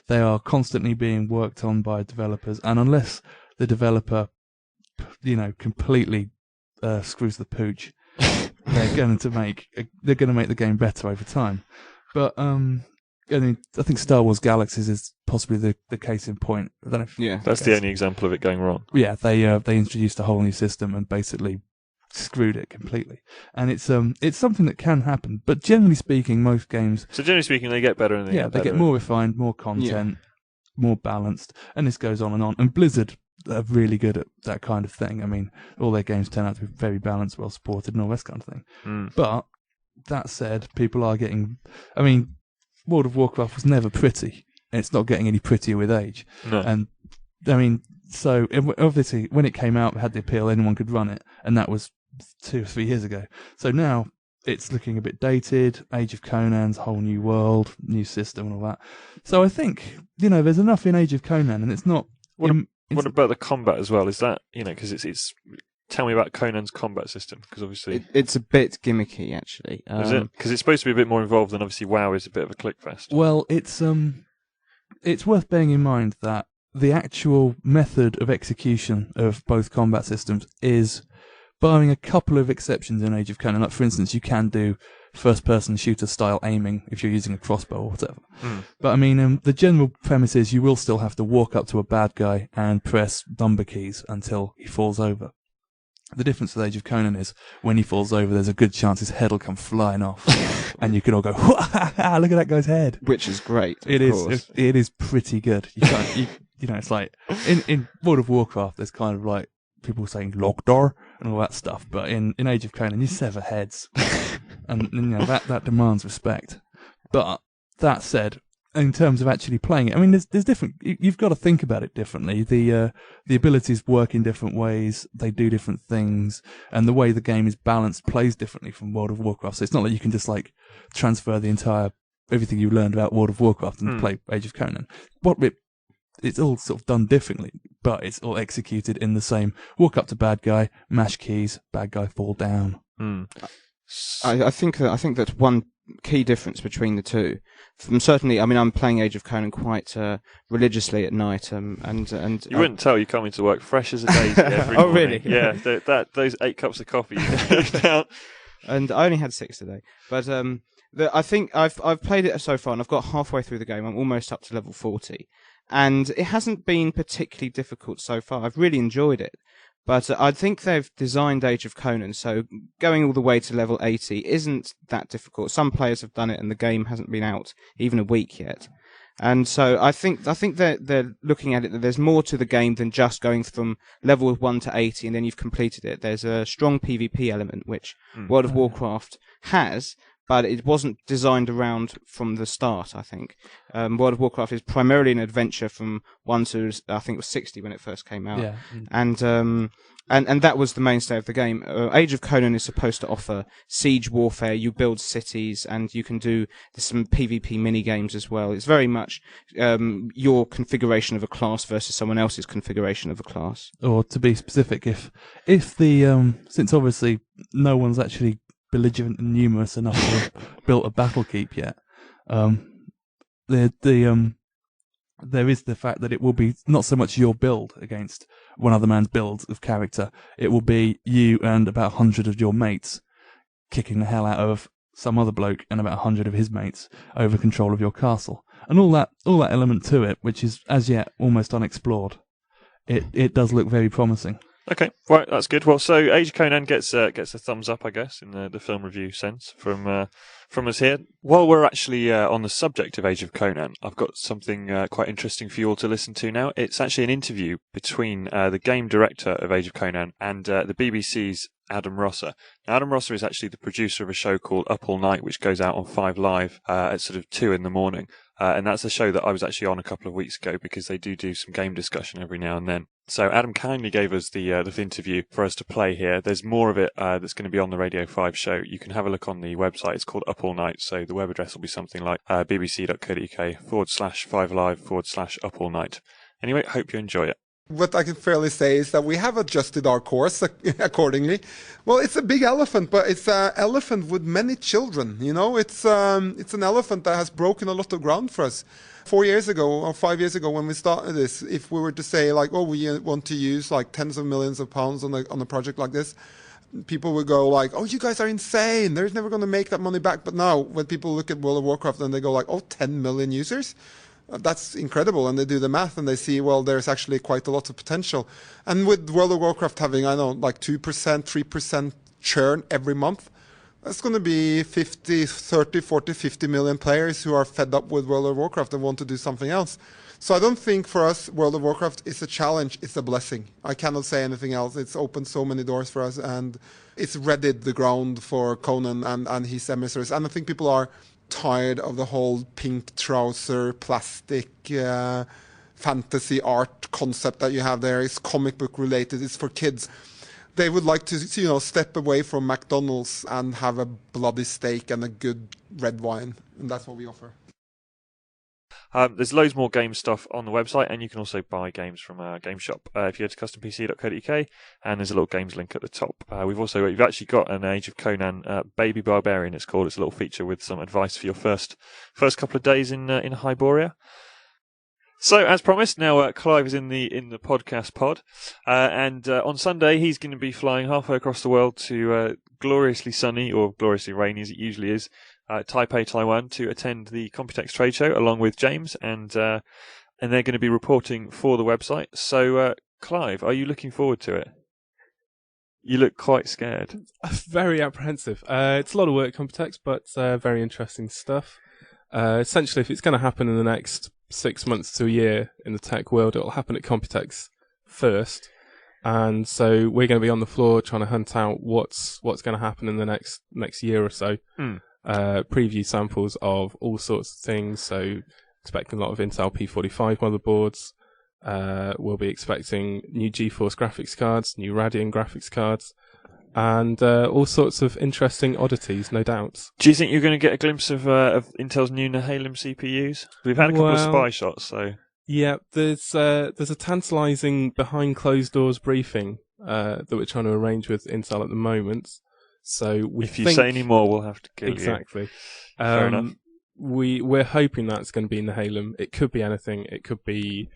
they are constantly being worked on by developers, and unless the developer, completely screws the pooch, they're going to make the game better over time. But I think Star Wars Galaxies is possibly the case in point. I don't know if that's the only example of it going wrong. Yeah, they introduced a whole new system and basically screwed it completely. And it's something that can happen. But generally speaking, most games. So generally speaking, they get better and they get more refined, more content, more balanced, and this goes on and on. And Blizzard are really good at that kind of thing. I mean, all their games turn out to be very balanced, well supported, and all that kind of thing. But that said, people are getting. I mean, World of Warcraft was never pretty, and it's not getting any prettier with age. No. And I mean, so obviously when it came out, it had the appeal, anyone could run it, and that was 2 or 3 years ago. So now it's looking a bit dated. Age of Conan's a whole new world, new system, and all that. So I think there's enough in Age of Conan, and it's not. What about the combat as well? Is that because it's tell me about Conan's combat system, because obviously it's a bit gimmicky, actually. Is it? Because it's supposed to be a bit more involved than obviously WoW is a bit of a click fest. Well, it's worth bearing in mind that the actual method of execution of both combat systems is, barring a couple of exceptions in Age of Conan, like for instance, you can do first-person shooter-style aiming if you're using a crossbow or whatever. But I mean, the general premise is you will still have to walk up to a bad guy and press number keys until he falls over. The difference with Age of Conan is when he falls over, there's a good chance his head will come flying off, and you can all go, look at that guy's head, which is great. It is pretty good. It's like in World of Warcraft, there's kind of like people saying Logdor and all that stuff, but in Age of Conan, you sever heads, and that demands respect. But that said, in terms of actually playing it, I mean, there's different. You've got to think about it differently. The abilities work in different ways. They do different things, and the way the game is balanced plays differently from World of Warcraft. So it's not like you can just like transfer everything you learned about World of Warcraft and play Age of Conan. It's all sort of done differently, but it's all executed in the same. Walk up to bad guy, mash keys, bad guy fall down. I think that one key difference between the two. Certainly, I mean, I'm playing Age of Conan quite religiously at night, and you wouldn't tell you coming to work fresh as a daisy every morning. Really? Yeah, those 8 cups of coffee you down. And I only had 6 today, but I think I've played it so far, and I've got halfway through the game. I'm almost up to level 40, and it hasn't been particularly difficult so far. I've really enjoyed it. But I think they've designed Age of Conan, so going all the way to level 80 isn't that difficult. Some players have done it, and the game hasn't been out even a week yet. And so I think they're looking at it that there's more to the game than just going from level 1 to 80 and then you've completed it. There's a strong PvP element, which World of Warcraft has, but it wasn't designed around from the start, I think. World of Warcraft is primarily an adventure from 1 to, I think it was 60 when it first came out. Yeah. And that was the mainstay of the game. Age of Conan is supposed to offer siege warfare. You build cities, and you can do some PvP mini games as well. It's very much your configuration of a class versus someone else's configuration of a class. Or to be specific, if the since obviously no one's actually belligerent and numerous enough to have built a battle keep yet, there is the fact that it will be not so much your build against one other man's build of character. It will be you and about 100 of your mates kicking the hell out of some other bloke and about 100 of his mates over control of your castle. And all that element to it, which is as yet almost unexplored. It does look very promising. Okay, right, that's good. Well, so Age of Conan gets a thumbs up, I guess, in the film review sense from us here. While we're actually on the subject of Age of Conan, I've got something quite interesting for you all to listen to now. It's actually an interview between the game director of Age of Conan and the BBC's Adam Rosser. Now, Adam Rosser is actually the producer of a show called Up All Night, which goes out on 5 Live at sort of 2 in the morning. And that's a show that I was actually on a couple of weeks ago because they do some game discussion every now and then. So Adam kindly gave us the interview for us to play here. There's more of it that's going to be on the Radio 5 show. You can have a look on the website. It's called Up All Night. So the web address will be something like bbc.co.uk/5live/Up All Night. Anyway, hope you enjoy it. What I can fairly say is that we have adjusted our course accordingly. Well, it's a big elephant, but it's an elephant with many children. You know, it's an elephant that has broken a lot of ground for us. 4 years ago or 5 years ago when we started this, if we were to say like, oh, we want to use like tens of millions of pounds on a project like this, people would go like, oh, you guys are insane. They're never going to make that money back. But now when people look at World of Warcraft and they go like, oh, 10 million users? That's incredible. And they do the math and they see, well, there's actually quite a lot of potential. And with World of Warcraft having, I don't know, like 2%, 3% churn every month, that's going to be 50, 30, 40, 50 million players who are fed up with World of Warcraft and want to do something else. So I don't think for us World of Warcraft is a challenge, it's a blessing. I cannot say anything else. It's opened so many doors for us and it's readied the ground for Conan and his emissaries. And I think people are tired of the whole pink trouser, plastic, fantasy art concept that you have there. It's comic book related, it's for kids. They would like to, step away from McDonald's and have a bloody steak and a good red wine. And that's what we offer. There's loads more game stuff on the website, and you can also buy games from our game shop if you go to custompc.co.uk, and there's a little games link at the top. We've actually got an Age of Conan Baby Barbarian, it's called. It's a little feature with some advice for your first couple of days in Hyboria. So, as promised, now Clive is in the podcast pod, and on Sunday he's going to be flying halfway across the world to gloriously sunny, or gloriously rainy as it usually is, Taipei, Taiwan, to attend the Computex trade show along with James, and they're going to be reporting for the website. So, Clive, are you looking forward to it? You look quite scared. Very apprehensive. It's a lot of work, Computex, but very interesting stuff. Essentially, if it's going to happen in the next 6 months to a year in the tech world, it'll happen at Computex first. And so we're going to be on the floor trying to hunt out what's going to happen in the next year or so. Preview samples of all sorts of things. So expecting a lot of Intel P45 motherboards. We'll be expecting new GeForce graphics cards, new Radeon graphics cards, and all sorts of interesting oddities, no doubt. Do you think you're going to get a glimpse of Intel's new Nehalem CPUs? We've had a couple of spy shots, so... Yeah, there's a tantalising behind closed doors briefing that we're trying to arrange with Intel at the moment. So if you say any more, we'll have to kill exactly. you. Fair enough. We're hoping that's going to be Nehalem. It could be anything. It could be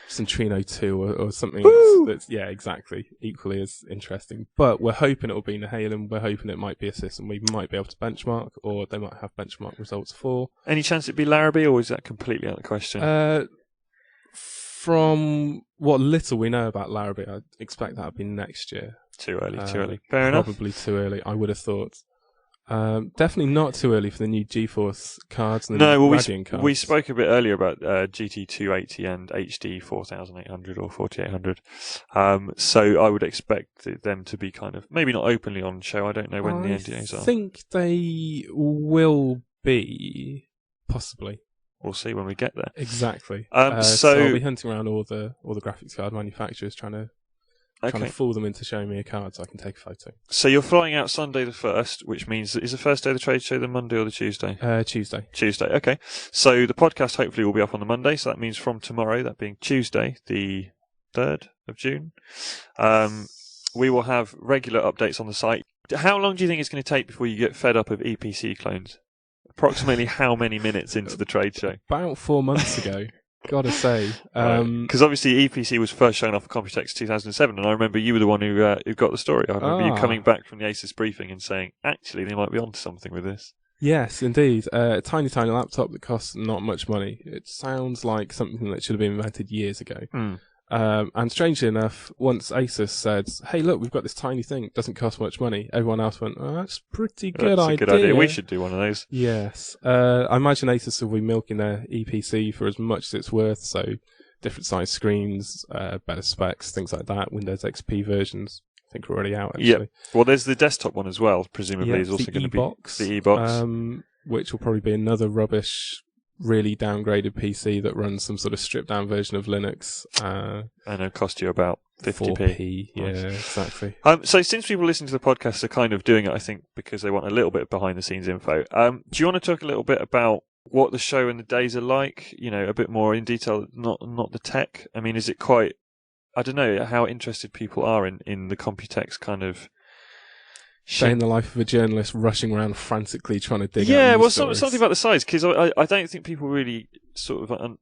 Centrino 2 or something that's exactly, equally as interesting. But we're hoping it will be Nehalem. We're hoping it might be a system we might be able to benchmark, or they might have benchmark results for. Any chance it'd be Larrabee, or is that completely out of the question? From what little we know about Larrabee, I expect that would be next year. Too early. Fair enough. Probably too early, I would have thought. Definitely not too early for the new GeForce cards and the new Radeon cards. We spoke a bit earlier about GT280 and HD 4800 or 4800. So I would expect them to be kind of, maybe not openly on show. I don't know when the NDAs are. I think they will be, possibly. We'll see when we get there. Exactly. So I'll be hunting around all the graphics card manufacturers trying to fool them into showing me a card so I can take a photo. So you're flying out Sunday the 1st, which means, is the first day of the trade show the Monday or the Tuesday? Tuesday. Tuesday, okay. So the podcast hopefully will be up on the Monday, so that means from tomorrow, that being Tuesday, the 3rd of June, we will have regular updates on the site. How long do you think it's going to take before you get fed up of EPC clones? Approximately how many minutes into the trade show? About 4 months ago. Gotta say, because obviously EPC was first shown off at Computex 2007, and I remember you were the one who got the story. I remember you coming back from the ASUS briefing and saying, "Actually, they might be onto something with this." Yes, indeed. A tiny laptop that costs not much money. It sounds like something that should have been invented years ago. And strangely enough, once ASUS said, "Hey, look, we've got this tiny thing. It doesn't cost much money," everyone else went, "Oh, that's a pretty good idea. That's a good idea. We should do one of those." Yes. I imagine ASUS will be milking their EPC for as much as it's worth, so different size screens, better specs, things like that. Windows XP versions, I think, are already out, actually. Yeah. Well, there's the desktop one as well, presumably, is also going to be the e-box. Which will probably be another rubbish, really downgraded PC that runs some sort of stripped down version of Linux. And it'll cost you about 50p. 4p, yeah, exactly. So since people listening to the podcast are kind of doing it, I think, because they want a little bit of behind the scenes info, do you want to talk a little bit about what the show and the days are like? You know, a bit more in detail, not the tech. I mean, is it quite I don't know how interested people are in the Computex kind of. Day in the life of a journalist rushing around frantically trying to dig out Yeah, news well, stories. something about the size, because I don't think people really sort of